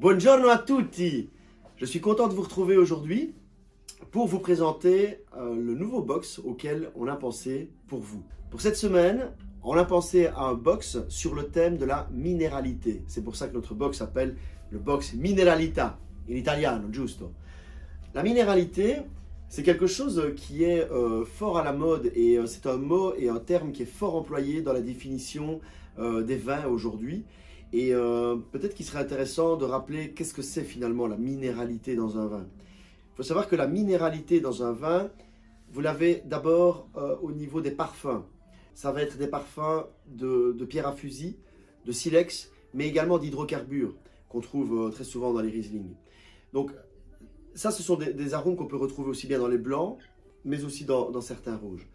Buongiorno a tutti! Je suis content de vous retrouver aujourd'hui pour vous présenter le nouveau box auquel on a pensé pour vous. Pour cette semaine, on a pensé à un box sur le thème de la minéralité. C'est pour ça que notre box s'appelle le box Mineralità, in italiano, giusto? La minéralité, c'est quelque chose qui est fort à la mode et c'est un mot et un terme qui est fort employé dans la définition des vins aujourd'hui. Et peut-être qu'il serait intéressant de rappeler qu'est-ce que c'est finalement la minéralité dans un vin. Il faut savoir que la minéralité dans un vin, vous l'avez d'abord au niveau des parfums. Ça va être des parfums de pierre à fusil, de silex, mais également d'hydrocarbures qu'on trouve très souvent dans les Riesling. Donc ça, ce sont des arômes qu'on peut retrouver aussi bien dans les blancs, mais aussi dans certains rouges.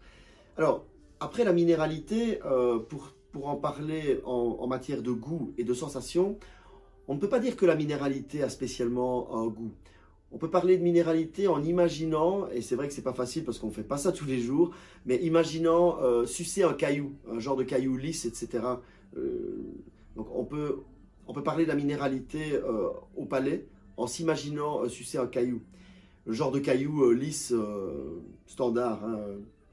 Alors, après la minéralité, pour en parler en matière de goût et de sensation, on ne peut pas dire que la minéralité a spécialement un goût. On peut parler de minéralité en imaginant, et c'est vrai que c'est pas facile parce qu'on ne fait pas ça tous les jours, mais imaginant sucer un caillou, un genre de caillou lisse, etc. Donc on peut parler de la minéralité au palais en s'imaginant sucer un caillou. Le genre de caillou lisse standard. Hein.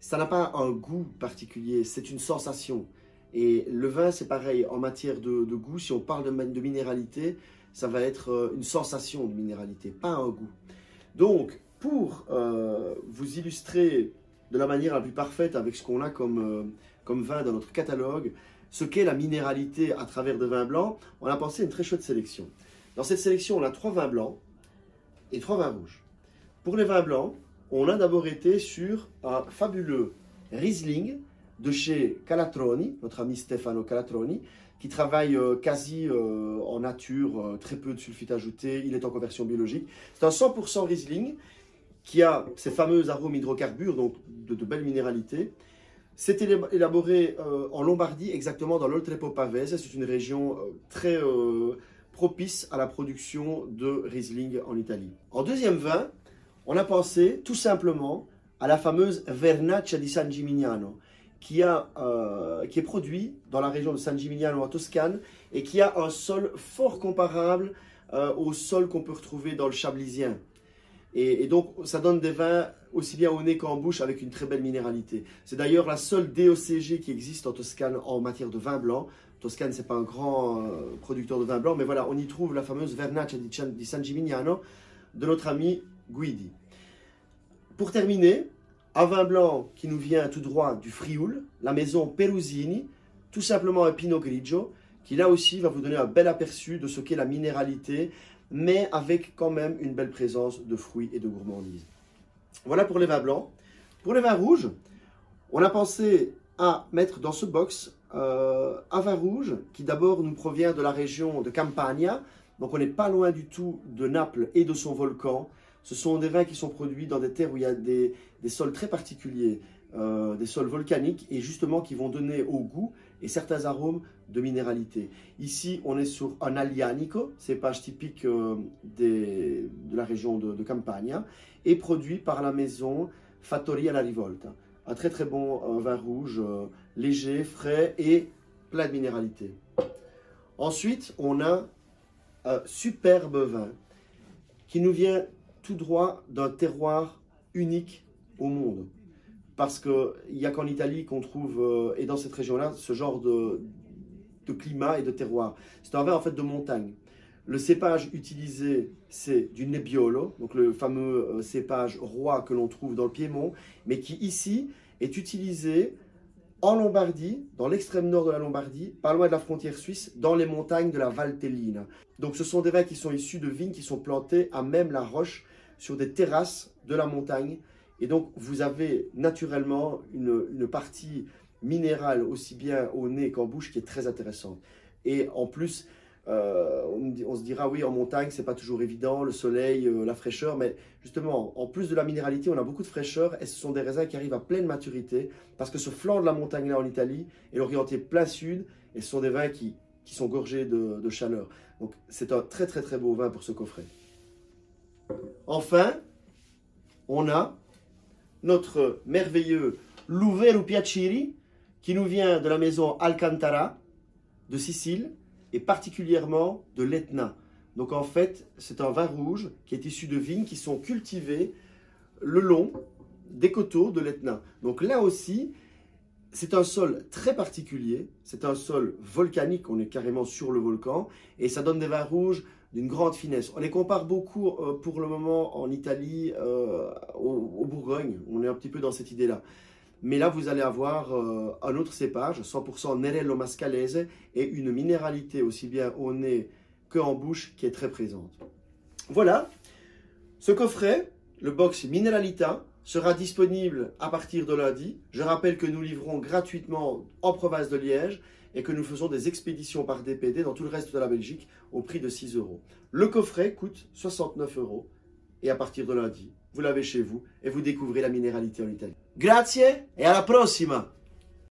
Ça n'a pas un goût particulier, c'est une sensation. Et le vin, c'est pareil, en matière de goût, si on parle de minéralité, ça va être une sensation de minéralité, pas un goût. Donc, pour vous illustrer de la manière la plus parfaite avec ce qu'on a comme vin dans notre catalogue, ce qu'est la minéralité à travers des vins blancs, on a pensé à une très chouette sélection. Dans cette sélection, on a 3 vins blancs et 3 vins rouges. Pour les vins blancs, on a d'abord été sur un fabuleux Riesling de chez Calatroni, notre ami Stefano Calatroni, qui travaille quasi en nature, très peu de sulfite ajouté, il est en conversion biologique. C'est un 100% Riesling qui a ces fameux arômes hydrocarbures, donc de belle minéralité. C'est élaboré en Lombardie, exactement dans l'Oltrepo Pavese. C'est une région très propice à la production de Riesling en Italie. En deuxième vin, on a pensé tout simplement à la fameuse Vernaccia di San Gimignano, qui est produit dans la région de San Gimignano en Toscane et qui a un sol fort comparable au sol qu'on peut retrouver dans le Chablisien. Et donc, ça donne des vins aussi bien au nez qu'en bouche avec une très belle minéralité. C'est d'ailleurs la seule DOCG qui existe en Toscane en matière de vin blanc. Toscane, ce n'est pas un grand producteur de vin blanc, mais voilà, on y trouve la fameuse Vernaccia di San Gimignano de notre ami Guidi. Pour terminer, un vin blanc qui nous vient tout droit du Frioul, la maison Perusini, tout simplement un Pinot Grigio, qui là aussi va vous donner un bel aperçu de ce qu'est la minéralité, mais avec quand même une belle présence de fruits et de gourmandise. Voilà pour les vins blancs. Pour les vins rouges, on a pensé à mettre dans ce box un vin rouge qui d'abord nous provient de la région de Campania, donc on n'est pas loin du tout de Naples et de son volcan. Ce sont des vins qui sont produits dans des terres où il y a des sols très particuliers, des sols volcaniques, et justement qui vont donner au goût et certains arômes de minéralité. Ici, on est sur un Aglianico, cépage typique de la région de Campania, et produit par la maison Fattoria La Rivolta. Un très très bon vin rouge, léger, frais et plein de minéralité. Ensuite, on a un superbe vin qui nous vient tout droit d'un terroir unique au monde. Parce qu'il n'y a qu'en Italie qu'on trouve, et dans cette région-là, ce genre de climat et de terroir. C'est un vin en fait de montagne. Le cépage utilisé, c'est du Nebbiolo, donc le fameux cépage roi que l'on trouve dans le Piémont, mais qui ici est utilisé en Lombardie, dans l'extrême nord de la Lombardie, pas loin de la frontière suisse, dans les montagnes de la Valtellina. Donc ce sont des vins qui sont issus de vignes qui sont plantées à même la roche, sur des terrasses de la montagne. Et donc vous avez naturellement une partie minérale aussi bien au nez qu'en bouche qui est très intéressante. Et en plus, on se dira oui, en montagne c'est pas toujours évident, le soleil, la fraîcheur, mais justement en plus de la minéralité on a beaucoup de fraîcheur et ce sont des raisins qui arrivent à pleine maturité parce que ce flanc de la montagne là en Italie est orienté plein sud et ce sont des vins qui sont gorgés de chaleur. Donc c'est un très très très beau vin pour ce coffret. Enfin, on a notre merveilleux Luvero Piaciri qui nous vient de la maison Alcantara de Sicile et particulièrement de l'Etna. Donc en fait, c'est un vin rouge qui est issu de vignes qui sont cultivées le long des coteaux de l'Etna. Donc là aussi, c'est un sol très particulier, c'est un sol volcanique, on est carrément sur le volcan, et ça donne des vins rouges d'une grande finesse. On les compare beaucoup pour le moment en Italie, au Bourgogne, on est un petit peu dans cette idée-là. Mais là, vous allez avoir un autre cépage, 100% Nerello Mascalese, et une minéralité aussi bien au nez qu'en bouche qui est très présente. Voilà, ce coffret, le box Mineralita, sera disponible à partir de lundi. Je rappelle que nous livrons gratuitement en province de Liège et que nous faisons des expéditions par DPD dans tout le reste de la Belgique au prix de 6 €. Le coffret coûte 69 € et à partir de lundi, vous l'avez chez vous et vous découvrez la minéralité en Italie. Grazie et à la prossima!